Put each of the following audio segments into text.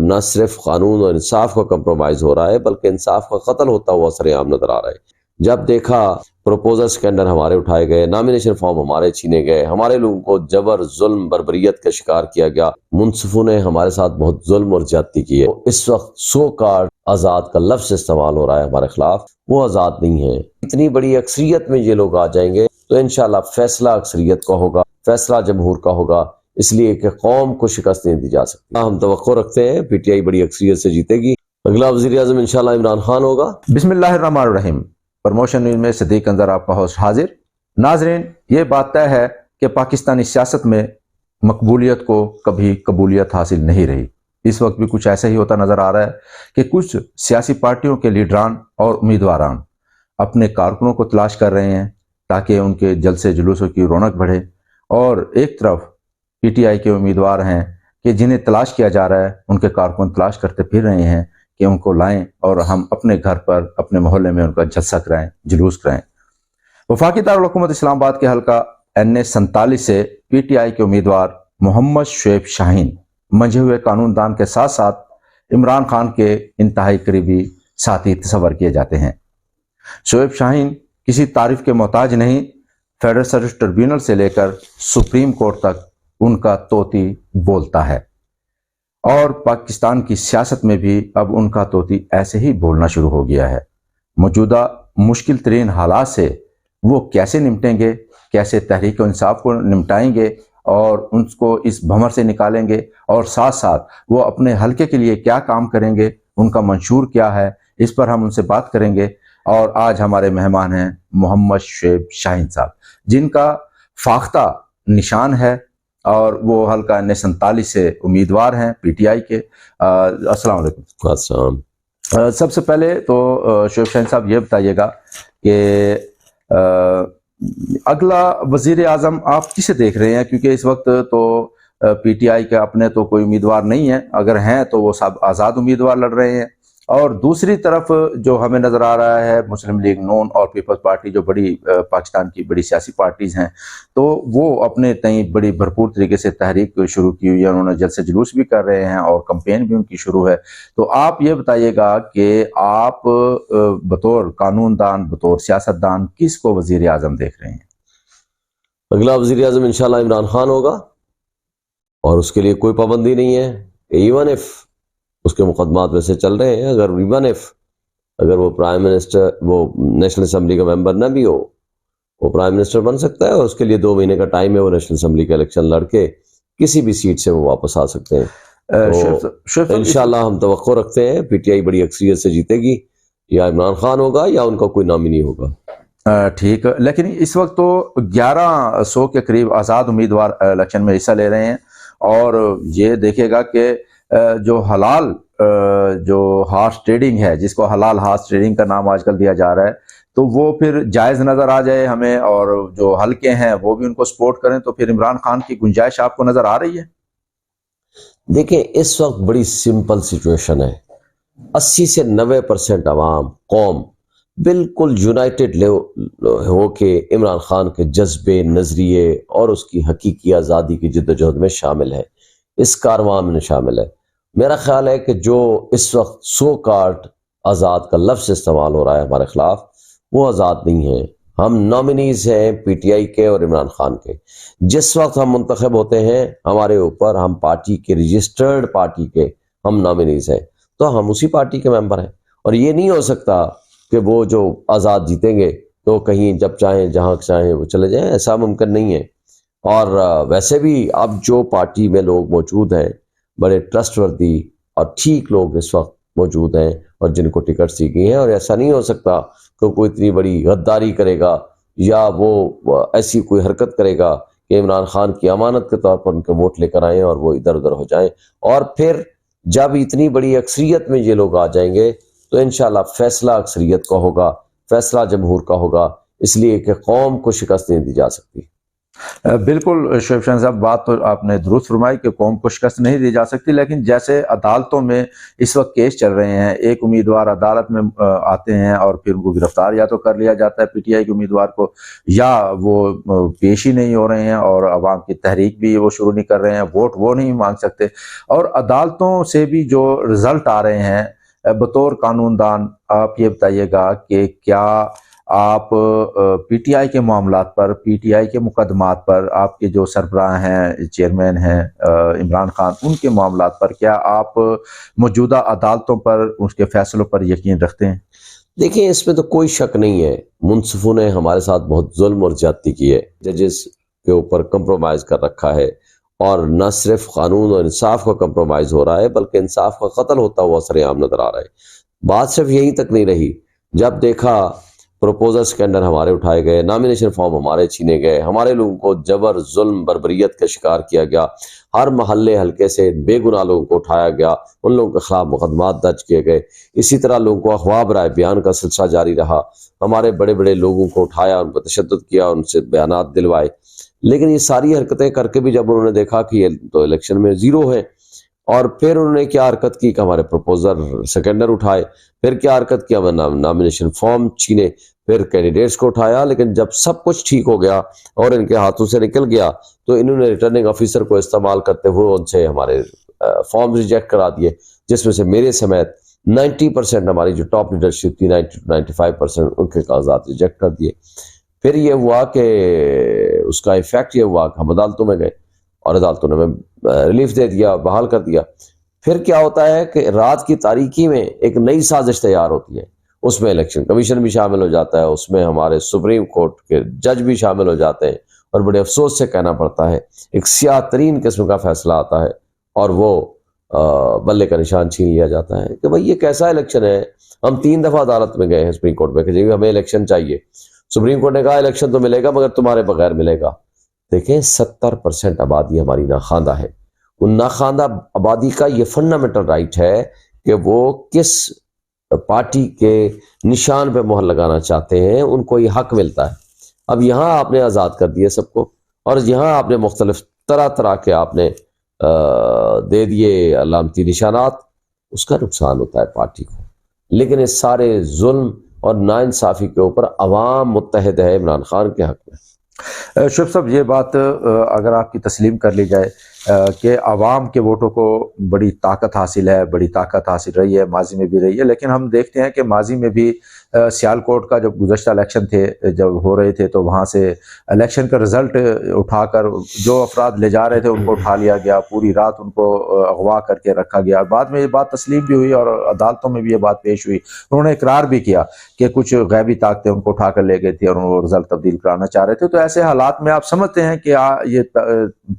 نہ صرف قانون اور انصاف کا کمپرومائز ہو رہا ہے بلکہ انصاف کا قتل ہوتا ہوا سر عام نظر آ رہا ہے۔ جب دیکھا پروپوزل سکینڈر ہمارے اٹھائے گئے، نامینیشن فارم ہمارے چھینے گئے، ہمارے لوگوں کو جبر ظلم بربریت کا شکار کیا گیا، منصفوں نے ہمارے ساتھ بہت ظلم اور زیادتی کی ہے۔ اس وقت سو کارڈ آزاد کا لفظ استعمال ہو رہا ہے ہمارے خلاف، وہ آزاد نہیں ہے۔ اتنی بڑی اکثریت میں یہ لوگ آ جائیں گے تو انشاءاللہ فیصلہ اکثریت کا ہوگا، فیصلہ جمہور کا ہوگا، اس لیے کہ قوم کو شکست نہیں دی جا سکتی۔ ہم توقع رکھتے ہیں پی ٹی آئی بڑی اکثریت سے جیتے گی۔ اگلا وزیر اعظم انشاءاللہ عمران خان ہوگا۔ بسم اللہ الرحمن الرحیم۔ پرموشن نیوز میں صدیق انظر آپ کا ہوسٹ حاضر۔ ناظرین، یہ بات طے ہے کہ پاکستانی سیاست میں مقبولیت کو کبھی قبولیت حاصل نہیں رہی۔ اس وقت بھی کچھ ایسا ہی ہوتا نظر آ رہا ہے کہ کچھ سیاسی پارٹیوں کے لیڈران اور امیدواران اپنے کارکنوں کو تلاش کر رہے ہیں تاکہ ان کے جلسے جلوسوں کی رونق بڑھے، اور ایک طرف پی ٹی آئی کے امیدوار ہیں کہ جنہیں تلاش کیا جا رہا ہے ان کے کارکن تلاش کرتے پھر رہے ہیں کہ ان کو لائیں اور ہم اپنے گھر پر اپنے محلے میں ان کا جلسہ کرائیں، جلوس کرائیں۔ وفاقی دارالحکومت اسلام آباد کے حلقہ این اے 47 سے پی ٹی آئی کے امیدوار محمد شعیب شاہین منجھے ہوئے قانون دان کے ساتھ ساتھ عمران خان کے انتہائی قریبی ساتھی تصور کیے جاتے ہیں۔ شعیب شاہین کسی تعریف کے محتاج نہیں، فیڈرل سروس ٹریبیونل سے لے کر سپریم کورٹ تک ان کا طوطی بولتا ہے، اور پاکستان کی سیاست میں بھی اب ان کا طوطی ایسے ہی بولنا شروع ہو گیا ہے۔ موجودہ مشکل ترین حالات سے وہ کیسے نمٹیں گے، کیسے تحریک انصاف کو نمٹائیں گے اور ان کو اس بھنور سے نکالیں گے، اور ساتھ ساتھ وہ اپنے حلقے کے لیے کیا کام کریں گے، ان کا منشور کیا ہے، اس پر ہم ان سے بات کریں گے۔ اور آج ہمارے مہمان ہیں محمد شعیب شاہین صاحب، جن کا فاختہ نشان ہے، اور وہ حلقہ این اے 47 سے امیدوار ہیں پی ٹی آئی کے۔ السلام علیکم۔ السلام۔ سب سے پہلے تو شعیب شاہین صاحب یہ بتائیے گا کہ اگلا وزیر اعظم آپ کسے دیکھ رہے ہیں، کیونکہ اس وقت تو پی ٹی آئی کے اپنے تو کوئی امیدوار نہیں ہیں، اگر ہیں تو وہ سب آزاد امیدوار لڑ رہے ہیں، اور دوسری طرف جو ہمیں نظر آ رہا ہے مسلم لیگ نون اور پیپلز پارٹی جو بڑی پاکستان کی بڑی سیاسی پارٹیز ہیں، تو وہ اپنے تئیں بڑی بھرپور طریقے سے تحریک شروع کی ہوئی ہے، انہوں نے جلسے جلوس بھی کر رہے ہیں اور کمپین بھی ان کی شروع ہے۔ تو آپ یہ بتائیے گا کہ آپ بطور قانون دان، بطور سیاست دان کس کو وزیر اعظم دیکھ رہے ہیں؟ اگلا وزیر اعظم انشاءاللہ عمران خان ہوگا، اور اس کے لیے کوئی پابندی نہیں ہے۔ ایون اف اس کے مقدمات ویسے چل رہے ہیں، اگر وہ پرائم منسٹر، وہ نیشنل اسمبلی کا ممبر نہ بھی ہو، وہ پرائم منسٹر بن سکتا ہے، اور اس کے لیے 2 مہینے کا ٹائم ہے، وہ نیشنل اسمبلی کا الیکشن لڑ کے کسی بھی سیٹ سے وہ واپس آ سکتے ہیں۔ انشاءاللہ ہم توقع رکھتے ہیں پی ٹی آئی بڑی اکثریت سے جیتے گی، یا عمران خان ہوگا یا ان کا کوئی نامینی ہوگا۔ ٹھیک، لیکن اس وقت تو 1100 کے قریب آزاد امیدوار الیکشن میں حصہ لے رہے ہیں، اور یہ دیکھے گا کہ جو حلال جو ہارس ٹریڈنگ ہے، جس کو حلال ہارس ٹریڈنگ کا نام آج کل دیا جا رہا ہے، تو وہ پھر جائز نظر آ جائے ہمیں، اور جو حلقے ہیں وہ بھی ان کو سپورٹ کریں، تو پھر عمران خان کی گنجائش آپ کو نظر آ رہی ہے؟ دیکھیں، اس وقت بڑی سمپل سچویشن ہے۔ 80 سے 90% عوام، قوم بالکل یونائٹڈ ہو کے عمران خان کے جذبے، نظریے اور اس کی حقیقی آزادی کی جدوجہد میں شامل ہے، اس کارواں میں شامل ہے۔ میرا خیال ہے کہ جو اس وقت سو کارڈ آزاد کا لفظ استعمال ہو رہا ہے ہمارے خلاف، وہ آزاد نہیں ہے۔ ہم نامینیز ہیں پی ٹی آئی کے اور عمران خان کے۔ جس وقت ہم منتخب ہوتے ہیں، ہمارے اوپر ہم پارٹی کے رجسٹرڈ پارٹی کے ہم نامینیز ہیں، تو ہم اسی پارٹی کے ممبر ہیں، اور یہ نہیں ہو سکتا کہ وہ جو آزاد جیتیں گے تو کہیں جب چاہیں جہاں چاہیں وہ چلے جائیں، ایسا ممکن نہیں ہے۔ اور ویسے بھی اب جو پارٹی میں لوگ موجود ہیں، بڑے ٹرسٹ وردی اور ٹھیک لوگ اس وقت موجود ہیں، اور جن کو ٹکٹ دی گئی ہیں، اور ایسا نہیں ہو سکتا کہ کوئی اتنی بڑی غداری کرے گا یا وہ ایسی کوئی حرکت کرے گا کہ عمران خان کی امانت کے طور پر ان کے ووٹ لے کر آئیں اور وہ ادھر ادھر ہو جائیں۔ اور پھر جب اتنی بڑی اکثریت میں یہ لوگ آ جائیں گے تو انشاءاللہ فیصلہ اکثریت کا ہوگا، فیصلہ جمہور کا ہوگا، اس لیے کہ قوم کو شکست نہیں دی جا سکتی۔ بالکل شعیب شاہ صاحب، بات تو آپ نے درست فرمائی کہ قوم کو شکست نہیں دی جا سکتی، لیکن جیسے عدالتوں میں اس وقت کیس چل رہے ہیں، ایک امیدوار عدالت میں آتے ہیں اور پھر ان کو گرفتار یا تو کر لیا جاتا ہے پی ٹی آئی کے امیدوار کو، یا وہ پیش ہی نہیں ہو رہے ہیں اور عوام کی تحریک بھی وہ شروع نہیں کر رہے ہیں، ووٹ وہ نہیں مانگ سکتے، اور عدالتوں سے بھی جو رزلٹ آ رہے ہیں، بطور قانون دان آپ یہ بتائیے گا کہ کیا آپ پی ٹی آئی کے معاملات پر، پی ٹی آئی کے مقدمات پر، آپ کے جو سربراہ ہیں، چیئرمین ہیں عمران خان، ان کے معاملات پر کیا آپ موجودہ عدالتوں پر، اس کے فیصلوں پر یقین رکھتے ہیں؟ دیکھیں، اس میں تو کوئی شک نہیں ہے، منصفوں نے ہمارے ساتھ بہت ظلم اور زیادتی کی ہے، ججز کے اوپر کمپرومائز کر رکھا ہے، اور نہ صرف قانون اور انصاف کا کمپرومائز ہو رہا ہے بلکہ انصاف کا قتل ہوتا ہوا سر عام نظر آ رہا ہے۔ بات صرف یہی تک نہیں رہی، جب دیکھا پروپوزلز کے انڈر ہمارے اٹھائے گئے، نامینیشن فارم ہمارے چھینے گئے، ہمارے لوگوں کو جبر، ظلم، بربریت کا شکار کیا گیا، ہر محلے حلقے سے بے گناہ لوگوں کو اٹھایا گیا، ان لوگوں کے خلاف مقدمات درج کیے گئے، اسی طرح لوگوں کو اغوا برائے بیان کا سلسلہ جاری رہا، ہمارے بڑے بڑے لوگوں کو اٹھایا، ان پر تشدد کیا، ان سے بیانات دلوائے، لیکن یہ ساری حرکتیں کر کے بھی جب انہوں نے دیکھا کہ یہ تو الیکشن میں زیرو ہے، اور پھر انہوں نے کیا حرکت کی کہ ہمارے پروپوزل سیکنڈر اٹھائے، پھر کیا حرکت کیا، نامینیشن فارم چھینے، پھر کینڈیڈیٹس کو اٹھایا، لیکن جب سب کچھ ٹھیک ہو گیا اور ان کے ہاتھوں سے نکل گیا تو انہوں نے ریٹرننگ آفیسر کو استعمال کرتے ہوئے ان سے ہمارے فارم ریجیکٹ کرا دیے، جس میں سے میرے سمیت 90% ہماری جو ٹاپ لیڈرشپ تھی، 90 to 95% ان کے کاغذات ریجیکٹ کر دیے۔ پھر یہ ہوا کہ اس کا ایفیکٹ یہ ہوا کہ ہم عدالتوں میں گئے اور عدالتوں نے ہمیں ریلیف دے دیا، بحال کر دیا۔ پھر کیا ہوتا ہے کہ رات کی تاریکی میں ایک نئی سازش تیار ہوتی ہے، اس میں الیکشن کمیشن بھی شامل ہو جاتا ہے، اس میں ہمارے سپریم کورٹ کے جج بھی شامل ہو جاتے ہیں، اور بڑے افسوس سے کہنا پڑتا ہے ایک سیاہ ترین قسم کا فیصلہ آتا ہے اور وہ بلے کا نشان چھین لیا جاتا ہے کہ بھئی یہ کیسا الیکشن ہے۔ ہم 3 دفعہ عدالت میں گئے ہیں سپریم کورٹ میں کہ جی ہمیں الیکشن چاہیے، سپریم کورٹ نے کہا الیکشن تو ملے گا مگر تمہارے بغیر ملے گا۔ دیکھیں 70% آبادی ہماری ناخواندہ ہے، ان ناخواندہ آبادی کا یہ فنڈامنٹل رائٹ ہے کہ وہ کس پارٹی کے نشان پہ مہر لگانا چاہتے ہیں، ان کو یہ حق ملتا ہے۔ اب یہاں آپ نے آزاد کر دیا سب کو، اور یہاں آپ نے مختلف طرح کے آپ نے دے دیے علامتی نشانات، اس کا نقصان ہوتا ہے پارٹی کو، لیکن اس سارے ظلم اور ناانصافی کے اوپر عوام متحد ہے عمران خان کے حق میں۔ شعیب صاحب، یہ بات اگر آپ کی تسلیم کر لی جائے کہ عوام کے ووٹوں کو بڑی طاقت حاصل ہے، بڑی طاقت حاصل رہی ہے، ماضی میں بھی رہی ہے، لیکن ہم دیکھتے ہیں کہ ماضی میں بھی سیالکوٹ کا جب گزشتہ الیکشن تھے، جب ہو رہے تھے تو وہاں سے الیکشن کا رزلٹ اٹھا کر جو افراد لے جا رہے تھے ان کو اٹھا لیا گیا، پوری رات ان کو اغوا کر کے رکھا گیا، بعد میں یہ بات تسلیم بھی ہوئی اور عدالتوں میں بھی یہ بات پیش ہوئی، انہوں نے اقرار بھی کیا کہ کچھ غیبی طاقتیں ان کو اٹھا کر لے گئی تھی اور وہ رزلٹ تبدیل کرانا چاہ رہے تھے۔ تو ایسے حالات میں آپ سمجھتے ہیں کہ یہ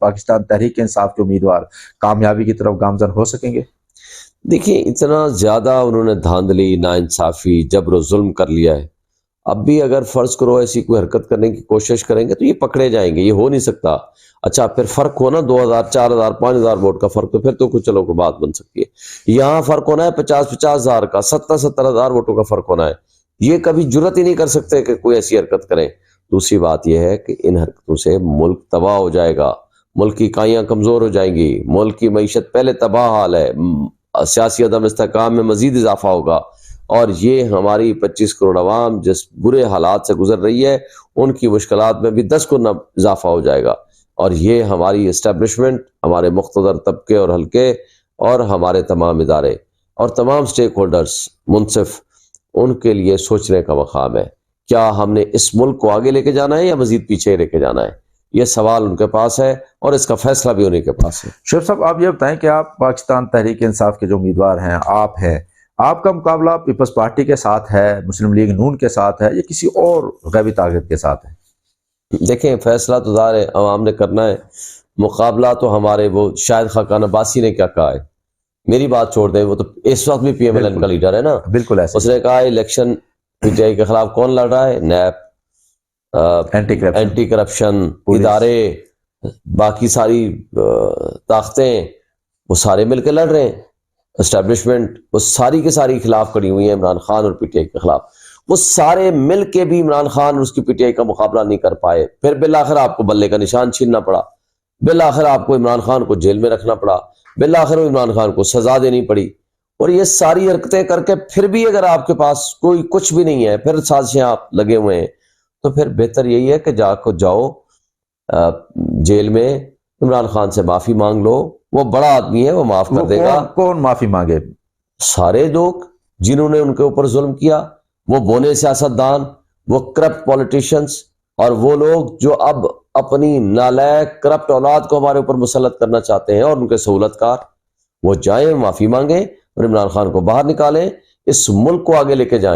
پاکستان تحریک انصاف کے امیدوار کامیابی کی طرف گامزن ہو سکیں گے؟ دیکھیں، اتنا زیادہ انہوں نے دھاندلی، ناانصافی، جبر و ظلم کر لیا ہے، اب بھی اگر فرض کرو ایسی کوئی حرکت کرنے کی کوشش کریں گے تو یہ پکڑے جائیں گے، یہ ہو نہیں سکتا۔ اچھا پھر فرق ہونا 2000، 4000، 5000 ووٹ کا فرق، تو پھر تو کچھ چلو کو بات بن سکتی ہے۔ یہاں فرق ہونا ہے 50 ہزار کا، 70 ہزار ووٹوں کا فرق ہونا ہے، یہ کبھی جرت ہی نہیں کر سکتے کہ کوئی ایسی حرکت کریں۔ دوسری بات یہ ہے کہ ان حرکتوں سے ملک تباہ ہو جائے گا، ملک کی اکائیاں کمزور ہو جائیں گی، ملک کی معیشت پہلے تباہ حال ہے، سیاسی عدم استحکام میں مزید اضافہ ہوگا، اور یہ ہماری 25 کروڑ عوام جس برے حالات سے گزر رہی ہے ان کی مشکلات میں بھی 10 گنا اضافہ ہو جائے گا، اور یہ ہماری اسٹیبلشمنٹ، ہمارے مقتدر طبقے اور حلقے اور ہمارے تمام ادارے اور تمام سٹیک ہولڈرز منصف، ان کے لیے سوچنے کا مقام ہے، کیا ہم نے اس ملک کو آگے لے کے جانا ہے یا مزید پیچھے لے کے جانا ہے؟ یہ سوال ان کے پاس ہے اور اس کا فیصلہ بھی انہیں کے پاس ہے۔ شعیب صاحب، آپ یہ بتائیں کہ آپ پاکستان تحریک انصاف کے جو امیدوار ہیں، آپ ہیں، آپ کا مقابلہ پیپلز پارٹی کے ساتھ ہے، مسلم لیگ نون کے ساتھ ہے، یا کسی اور غیبی طاقت کے ساتھ ہے؟ دیکھیں، فیصلہ تو ظاہر ہے عوام نے کرنا ہے، مقابلہ تو ہمارے وہ شاہد خاقان عباسی نے کیا کہا ہے، میری بات چھوڑ دیں، وہ تو اس وقت بھی پی ایم ایل این کا لیڈر ہے نا، بالکل ایسے اس نے کہا الیکشن پی ٹی آئی کے خلاف کون لڑ رہا ہے؟ نیب، اینٹی کرپشن ادارے، باقی ساری طاقتیں، وہ سارے مل کے لڑ رہے ہیں، اسٹیبلشمنٹ وہ ساری کے ساری خلاف کڑی ہوئی ہیں عمران خان اور پی ٹی آئی کے خلاف۔ وہ سارے مل کے بھی عمران خان اور اس کی پی ٹی آئی کا مقابلہ نہیں کر پائے. پھر بالآخر آپ کو بلے کا نشان چھیننا پڑا، بالآخر آپ کو عمران خان کو جیل میں رکھنا پڑا، بالآخر عمران خان کو سزا دینی پڑی. اور یہ ساری حرکتیں کر کے پھر بھی اگر آپ کے پاس کوئی کچھ بھی نہیں ہے، پھر سازشیں آپ لگے ہوئے ہیں، تو پھر بہتر یہی ہے کہ جاؤ جیل میں عمران خان سے معافی مانگ لو. وہ بڑا آدمی ہے، وہ معاف کر دے گا. کون معافی مانگے؟ سارے لوگ جنہوں نے ان کے اوپر ظلم کیا، وہ بونے سیاستدان، وہ کرپٹ پولیٹیشینز، اور وہ لوگ جو اب اپنی نالائق کرپٹ اولاد کو ہمارے اوپر مسلط کرنا چاہتے ہیں، اور ان کے سہولت کار، وہ جائیں معافی مانگیں اور عمران خان کو باہر نکالیں، اس ملک کو آگے لے کے جائیں.